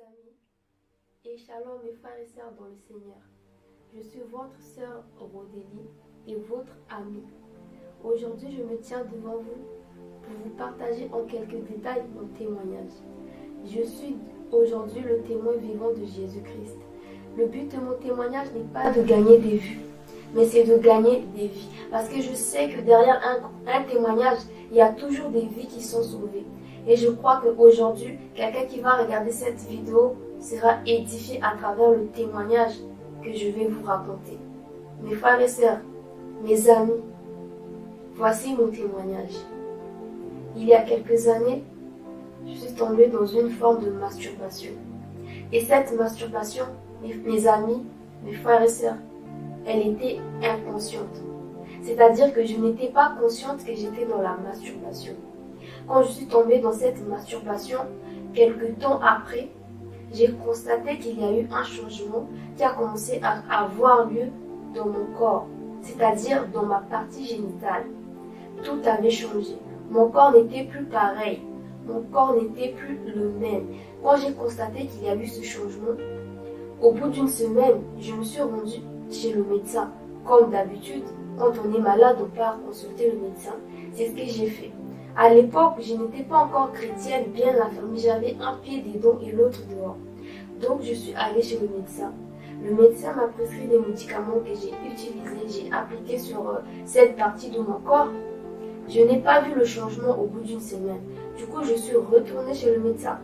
mes amis, et shalom mes frères et sœurs dans le Seigneur. Je suis votre sœur Rodélie et votre amie. Aujourd'hui, je me tiens devant vous pour vous partager en quelques détails mon témoignage. Je suis aujourd'hui le témoin vivant de Jésus-Christ. Le but de mon témoignage n'est pas de gagner des vues, mais c'est de gagner des vies. Parce que je sais que derrière un témoignage, il y a toujours des vies qui sont sauvées. Et je crois qu'aujourd'hui, quelqu'un qui va regarder cette vidéo sera édifié à travers le témoignage que je vais vous raconter. Mes frères et sœurs, mes amis, voici mon témoignage. Il y a quelques années, je suis tombée dans une forme de masturbation. Et cette masturbation, mes amis, mes frères et sœurs, elle était inconsciente. C'est-à-dire que je n'étais pas consciente que j'étais dans la masturbation. Quand je suis tombée dans cette masturbation, quelques temps après, j'ai constaté qu'il y a eu un changement qui a commencé à avoir lieu dans mon corps, c'est-à-dire dans ma partie génitale. Tout avait changé. Mon corps n'était plus pareil. Mon corps n'était plus le même. Quand j'ai constaté qu'il y a eu ce changement, au bout d'une semaine, je me suis rendue chez le médecin. Comme d'habitude, quand on est malade, on part consulter le médecin. C'est ce que j'ai fait. À l'époque, je n'étais pas encore chrétienne, bien affermie. J'avais un pied dedans et l'autre dehors. Donc, je suis allée chez le médecin. Le médecin m'a prescrit des médicaments que j'ai utilisés, j'ai appliqués sur cette partie de mon corps. Je n'ai pas vu le changement au bout d'une semaine. Du coup, je suis retournée chez le médecin.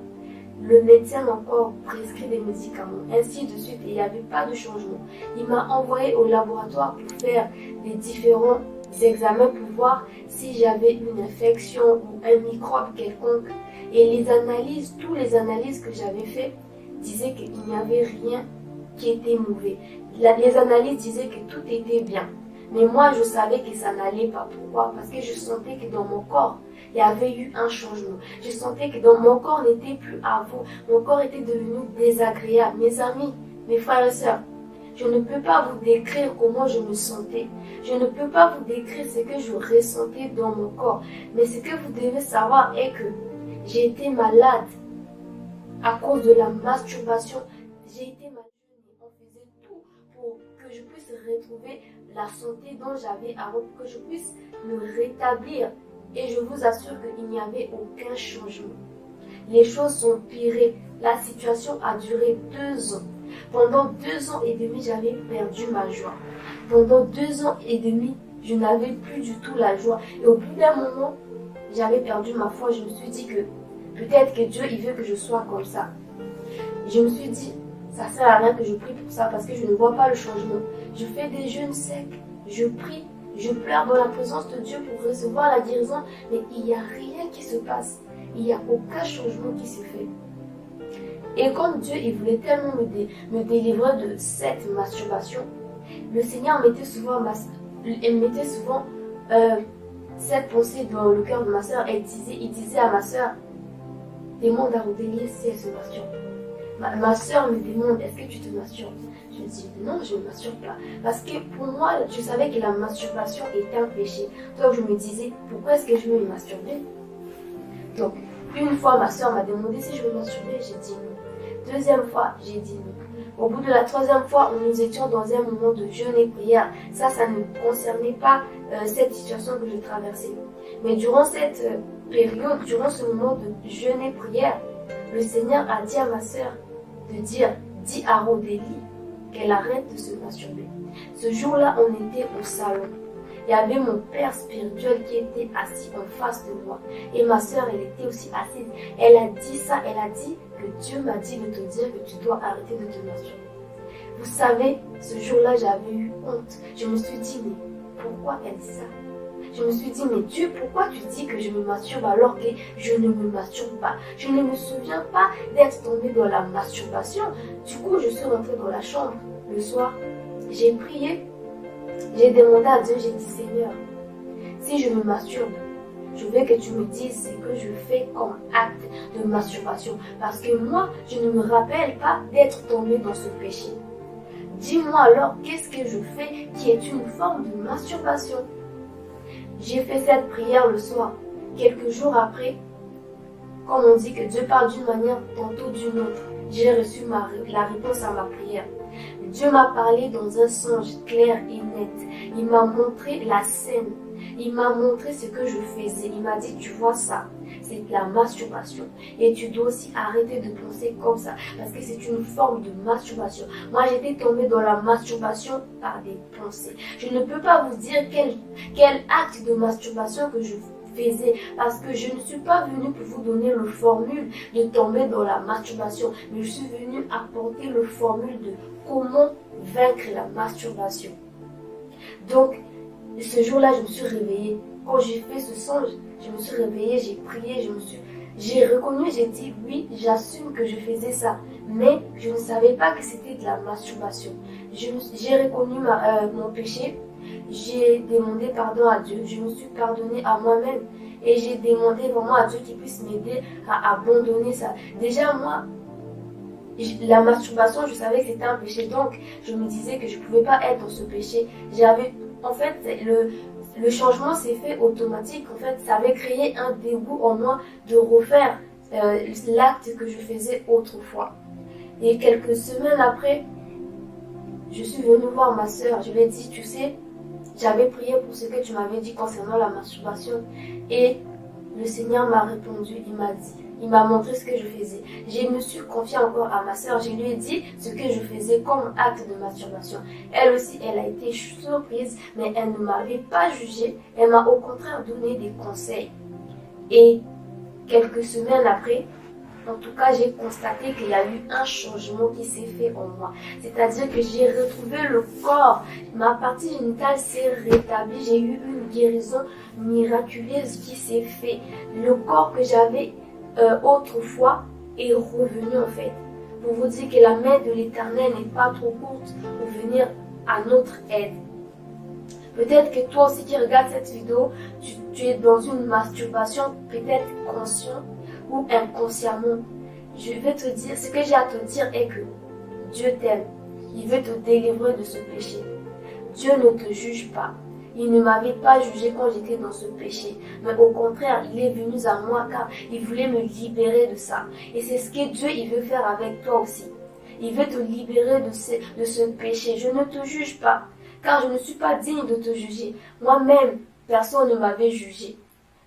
Le médecin m'a encore prescrit des médicaments, ainsi de suite, et il n'y avait pas de changement. Il m'a envoyé au laboratoire pour faire des différents examens pour voir si j'avais une infection ou un microbe quelconque. Et les analyses, toutes les analyses que j'avais faites disaient qu'il n'y avait rien qui était mauvais. Les analyses disaient que tout était bien. Mais moi, je savais que ça n'allait pas. Pourquoi? Parce que je sentais que dans mon corps, il y avait eu un changement. Je sentais que dans mon corps n'était plus à vous. Mon corps était devenu désagréable. Mes amis, mes frères et sœurs, je ne peux pas vous décrire comment je me sentais. Je ne peux pas vous décrire ce que je ressentais dans mon corps. Mais ce que vous devez savoir est que j'ai été malade à cause de la masturbation. J'ai été malade. On faisait tout pour que je puisse retrouver la santé dont j'avais avant, pour que je puisse me rétablir. Et je vous assure qu'il n'y avait aucun changement. Les choses sont pirées. La situation a duré 2 ans. Pendant 2 ans et demi, j'avais perdu ma joie. Pendant 2 ans et demi, je n'avais plus du tout la joie. Et au bout d'un moment, j'avais perdu ma foi. Je me suis dit que peut-être que Dieu, il veut que je sois comme ça. Je me suis dit, ça ne sert à rien que je prie pour ça parce que je ne vois pas le changement. Je fais des jeûnes secs, je prie, je pleure dans la présence de Dieu pour recevoir la guérison, mais il n'y a rien qui se passe. Il n'y a aucun changement qui se fait. Et comme Dieu, il voulait tellement me délivrer de cette masturbation, le Seigneur mettait souvent cette pensée dans le cœur de ma soeur. Il disait à ma soeur, demande à Rodélie si elle se masturbe. Ma soeur me demande, est-ce que tu te masturbes? Je dis, non, je ne me masturbe pas. Parce que pour moi, je savais que la masturbation était un péché. Donc je me disais, pourquoi est-ce que je veux me masturber? Donc, une fois, ma soeur m'a demandé si je veux me masturber, j'ai dit non. Deuxième fois, j'ai dit non. Au bout de la 3e fois, nous étions dans un moment de jeûne et prière. Ça ne concernait pas cette situation que je traversais. Mais durant cette période, durant ce moment de jeûne et prière, le Seigneur a dit à ma soeur de dire, dis à Rodélie qu'elle arrête de se masturber. Ce jour-là, on était au salon. Il y avait mon père spirituel qui était assis en face de moi. Et ma soeur, elle était aussi assise. Elle a dit ça, elle a dit que Dieu m'a dit de te dire que tu dois arrêter de te masturber. Vous savez, ce jour-là, j'avais eu honte. Je me suis dit, mais pourquoi elle dit ça? Je me suis dit, mais Dieu, pourquoi tu dis que je me masturbe alors que je ne me masturbe pas? Je ne me souviens pas d'être tombée dans la masturbation. Du coup, je suis rentrée dans la chambre le soir. J'ai prié. J'ai demandé à Dieu, j'ai dit, Seigneur, si je me masturbe, je veux que tu me dises ce que je fais comme acte de masturbation. Parce que moi, je ne me rappelle pas d'être tombée dans ce péché. Dis-moi alors, qu'est-ce que je fais qui est une forme de masturbation? J'ai fait cette prière le soir. Quelques jours après, Comme on dit que Dieu parle d'une manière, tantôt d'une autre. J'ai reçu la réponse à ma prière. Dieu m'a parlé dans un songe clair et net. Il m'a montré la scène. Il m'a montré ce que je faisais. Il m'a dit, tu vois ça, c'est de la masturbation. Et tu dois aussi arrêter de penser comme ça. Parce que c'est une forme de masturbation. Moi, j'étais tombée dans la masturbation par des pensées. Je ne peux pas vous dire quel acte de masturbation que je faisais. Parce que je ne suis pas venue pour vous donner le formule de tomber dans la masturbation. Mais je suis venue apporter le formule de comment vaincre la masturbation. Donc, ce jour-là, je me suis réveillée. Quand j'ai fait ce songe, je me suis réveillée, j'ai prié, j'ai reconnu, j'ai dit oui, j'assume que je faisais ça. Mais je ne savais pas que c'était de la masturbation. J'ai reconnu mon péché, j'ai demandé pardon à Dieu, je me suis pardonnée à moi-même. Et j'ai demandé vraiment à Dieu qu'il puisse m'aider à abandonner ça. Déjà, moi, la masturbation, je savais que c'était un péché, donc je me disais que je ne pouvais pas être dans ce péché. En fait, le changement s'est fait automatique. En fait, ça avait créé un dégoût en moi de refaire l'acte que je faisais autrefois. Et quelques semaines après, je suis venue voir ma soeur. Je lui ai dit, tu sais, j'avais prié pour ce que tu m'avais dit concernant la masturbation. Et le Seigneur m'a répondu, il m'a montré ce que je faisais. Je me suis confiée encore à ma soeur. Je lui ai dit ce que je faisais comme acte de masturbation. Elle aussi, elle a été surprise, mais elle ne m'avait pas jugée. Elle m'a au contraire donné des conseils. Et quelques semaines après, en tout cas, j'ai constaté qu'il y a eu un changement qui s'est fait en moi. C'est-à-dire que j'ai retrouvé le corps. Ma partie génitale s'est rétablie. J'ai eu une guérison miraculeuse qui s'est faite. Le corps que j'avais autrefois est revenu en fait. Pour vous dire que la main de l'Éternel n'est pas trop courte pour venir à notre aide. Peut-être que toi aussi qui regardes cette vidéo, tu es dans une masturbation peut-être consciente ou inconsciemment. Je vais te dire, ce que j'ai à te dire est que Dieu t'aime. Il veut te délivrer de ce péché. Dieu ne te juge pas. Il ne m'avait pas jugé quand j'étais dans ce péché. Mais au contraire, il est venu à moi car il voulait me libérer de ça. Et c'est ce que Dieu il veut faire avec toi aussi. Il veut te libérer de ce péché. Je ne te juge pas car je ne suis pas digne de te juger. Moi-même, personne ne m'avait jugé.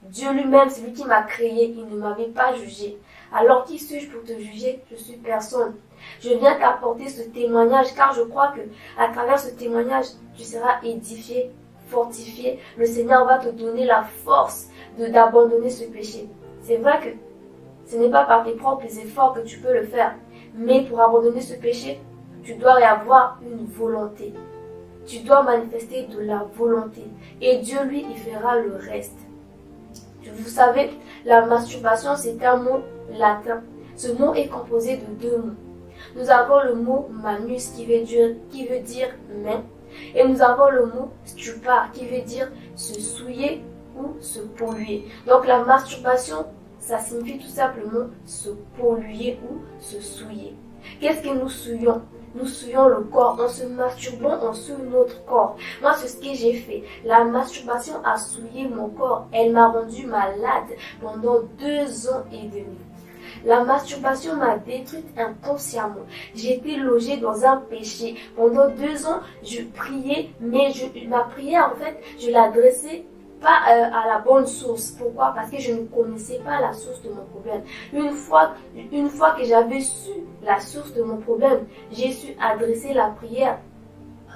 Dieu lui-même, c'est lui qui m'a créé, il ne m'avait pas jugé. Alors qui suis-je pour te juger? Je suis personne. Je viens t'apporter ce témoignage car je crois que à travers ce témoignage, tu seras édifié, fortifié. Le Seigneur va te donner la force d'abandonner ce péché. C'est vrai que ce n'est pas par tes propres efforts que tu peux le faire. Mais pour abandonner ce péché, tu dois y avoir une volonté. Tu dois manifester de la volonté. Et Dieu, lui, il fera le reste. Vous savez, la masturbation, c'est un mot latin. Ce mot est composé de deux mots. Nous avons le mot manus qui veut dire main. Et nous avons le mot stupar qui veut dire se souiller ou se polluer. Donc la masturbation, ça signifie tout simplement se polluer ou se souiller. Qu'est-ce que nous souillons? Nous souillons le corps. En se masturbant, on souille notre corps. Moi, c'est ce que j'ai fait. La masturbation a souillé mon corps. Elle m'a rendu malade pendant 2 ans et demi. La masturbation m'a détruite inconsciemment. J'étais logée dans un péché. Pendant 2 ans, je priais, mais ma prière, en fait, je l'adressais pas à la bonne source. Pourquoi? Parce que je ne connaissais pas la source de mon problème. Une fois que j'avais su la source de mon problème, j'ai su adresser la prière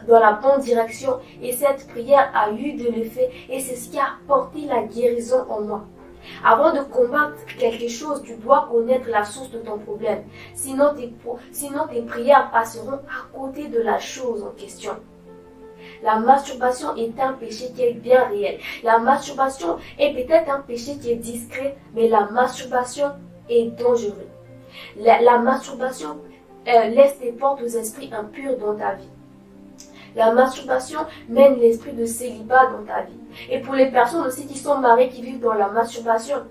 dans la bonne direction et cette prière a eu de l'effet et c'est ce qui a apporté la guérison en moi. Avant de combattre quelque chose, tu dois connaître la source de ton problème. Sinon tes prières passeront à côté de la chose en question. La masturbation est un péché qui est bien réel. La masturbation est peut-être un péché qui est discret, mais la masturbation est dangereuse. La masturbation laisse des portes aux esprits impurs dans ta vie. La masturbation mène l'esprit de célibat dans ta vie. Et pour les personnes aussi qui sont mariées, qui vivent dans la masturbation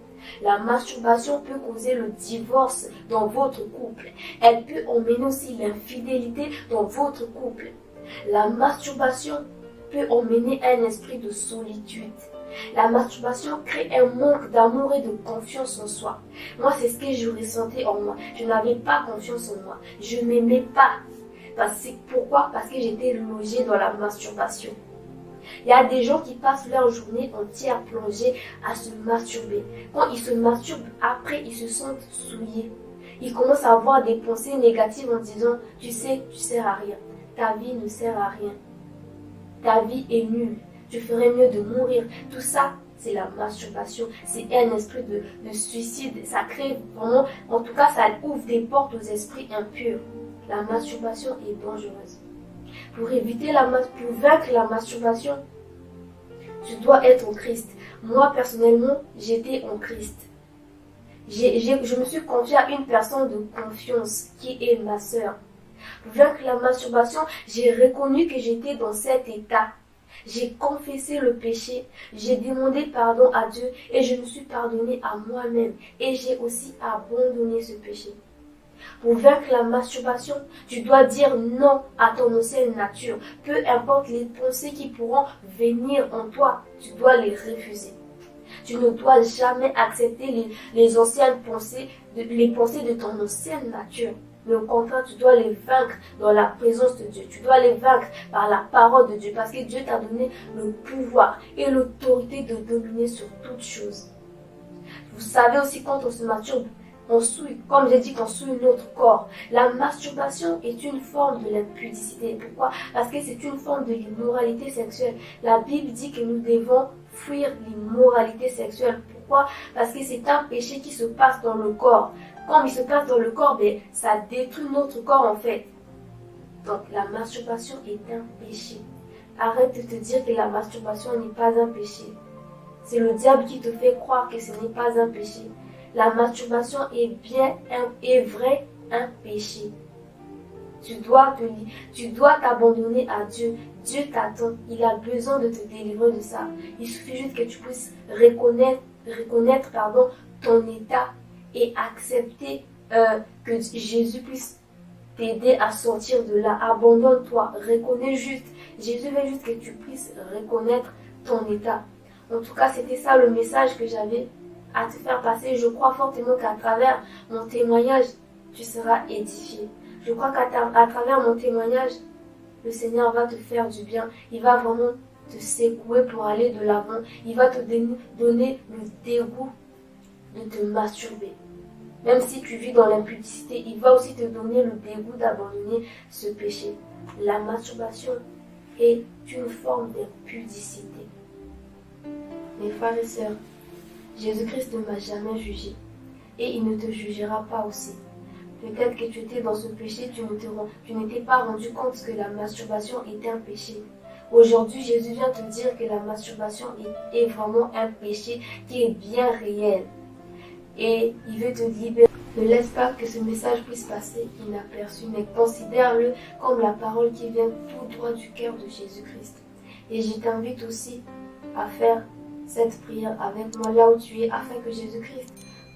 peut causer le divorce dans votre couple. Elle peut emmener aussi l'infidélité dans votre couple. La masturbation peut emmener un esprit de solitude. La masturbation crée un manque d'amour et de confiance en soi. Moi, c'est ce que je ressentais en moi. Je n'avais pas confiance en moi. Je ne m'aimais pas. Pourquoi? Parce que j'étais logée dans la masturbation. Il y a des gens qui passent leur journée entière plongée à se masturber. Quand ils se masturbent, après, ils se sentent souillés. Ils commencent à avoir des pensées négatives en disant « Tu sais, tu sers à rien. Ta vie ne sert à rien. Ta vie est nulle. Tu ferais mieux de mourir. » Tout ça, c'est la masturbation. C'est un esprit de suicide. Ça crée vraiment, en tout cas, ça ouvre des portes aux esprits impurs. La masturbation est dangereuse. Pour vaincre la masturbation, tu dois être en Christ. Moi, personnellement, j'étais en Christ. Je me suis confiée à une personne de confiance qui est ma sœur. Pour vaincre la masturbation, j'ai reconnu que j'étais dans cet état. J'ai confessé le péché, j'ai demandé pardon à Dieu et je me suis pardonnée à moi-même. Et j'ai aussi abandonné ce péché. Pour vaincre la masturbation, tu dois dire non à ton ancienne nature. Peu importe les pensées qui pourront venir en toi, tu dois les refuser. Tu ne dois jamais accepter les anciennes pensées, les pensées de ton ancienne nature. Mais au contraire, tu dois les vaincre dans la présence de Dieu. Tu dois les vaincre par la parole de Dieu. Parce que Dieu t'a donné le pouvoir et l'autorité de dominer sur toutes choses. Vous savez aussi, quand on se masturbe, on souille, comme j'ai dit, qu'on souille notre corps. La masturbation est une forme de l'impudicité. Pourquoi? Parce que c'est une forme de l'immoralité sexuelle. La Bible dit que nous devons fuir l'immoralité sexuelle. Pourquoi? Parce que c'est un péché qui se passe dans le corps. Comme il se passe dans le corps, ça détruit notre corps en fait. Donc la masturbation est un péché. Arrête de te dire que la masturbation n'est pas un péché. C'est le diable qui te fait croire que ce n'est pas un péché. La masturbation est vrai un péché. Tu dois t'abandonner à Dieu. Dieu t'attend. Il a besoin de te délivrer de ça. Il suffit juste que tu puisses reconnaître ton état et accepter que Jésus puisse t'aider à sortir de là. Abandonne-toi. Reconnais juste. Jésus veut juste que tu puisses reconnaître ton état. En tout cas, c'était ça le message que j'avais à te faire passer. Je crois fortement qu'à travers mon témoignage, tu seras édifié. Je crois qu'à travers mon témoignage, le Seigneur va te faire du bien. Il va vraiment te secouer pour aller de l'avant. Il va te donner le dégoût de te masturber. Même si tu vis dans l'impudicité, il va aussi te donner le dégoût d'abandonner ce péché. La masturbation est une forme d'impudicité. Mes frères et sœurs, Jésus-Christ ne m'a jamais jugé et il ne te jugera pas aussi. Peut-être que tu étais dans ce péché, tu n'étais pas rendu compte que la masturbation était un péché. Aujourd'hui, Jésus vient te dire que la masturbation est vraiment un péché qui est bien réel. Et il veut te libérer. Ne laisse pas que ce message puisse passer inaperçu, mais considère-le comme la parole qui vient tout droit du cœur de Jésus-Christ. Et je t'invite aussi à faire cette prière avec moi là où tu es, afin que Jésus-Christ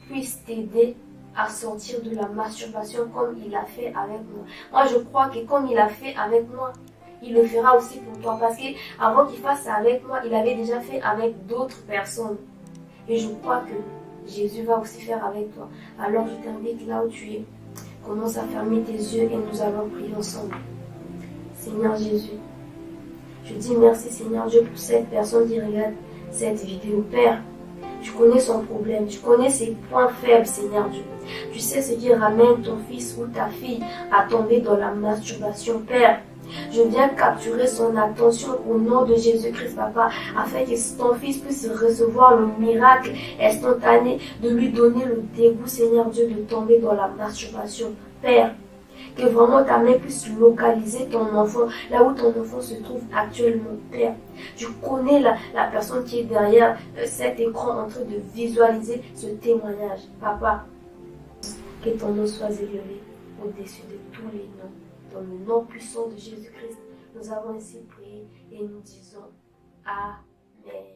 puisse t'aider à sortir de la masturbation comme il a fait avec moi. Moi, je crois que comme il a fait avec moi, il le fera aussi pour toi. Parce qu'avant qu'il fasse ça avec moi, il avait déjà fait avec d'autres personnes. Et je crois que Jésus va aussi faire avec toi. Alors, je t'invite là où tu es. Commence à fermer tes yeux et nous allons prier ensemble. Seigneur Jésus, je dis merci Seigneur Dieu pour cette personne qui regarde cette vidéo. Père, tu connais son problème, tu connais ses points faibles, Seigneur Dieu. Tu sais ce qui ramène ton fils ou ta fille à tomber dans la masturbation. Père, je viens capturer son attention au nom de Jésus-Christ, Papa, afin que ton fils puisse recevoir le miracle instantané de lui donner le dégoût, Seigneur Dieu, de tomber dans la masturbation. Père, que vraiment ta main puisse localiser ton enfant, là où ton enfant se trouve actuellement, Père. Tu connais la personne qui est derrière cet écran en train de visualiser ce témoignage. Papa, que ton nom soit élevé au-dessus de tous les noms. Dans le nom puissant de Jésus-Christ, nous avons ainsi prié et nous disons Amen.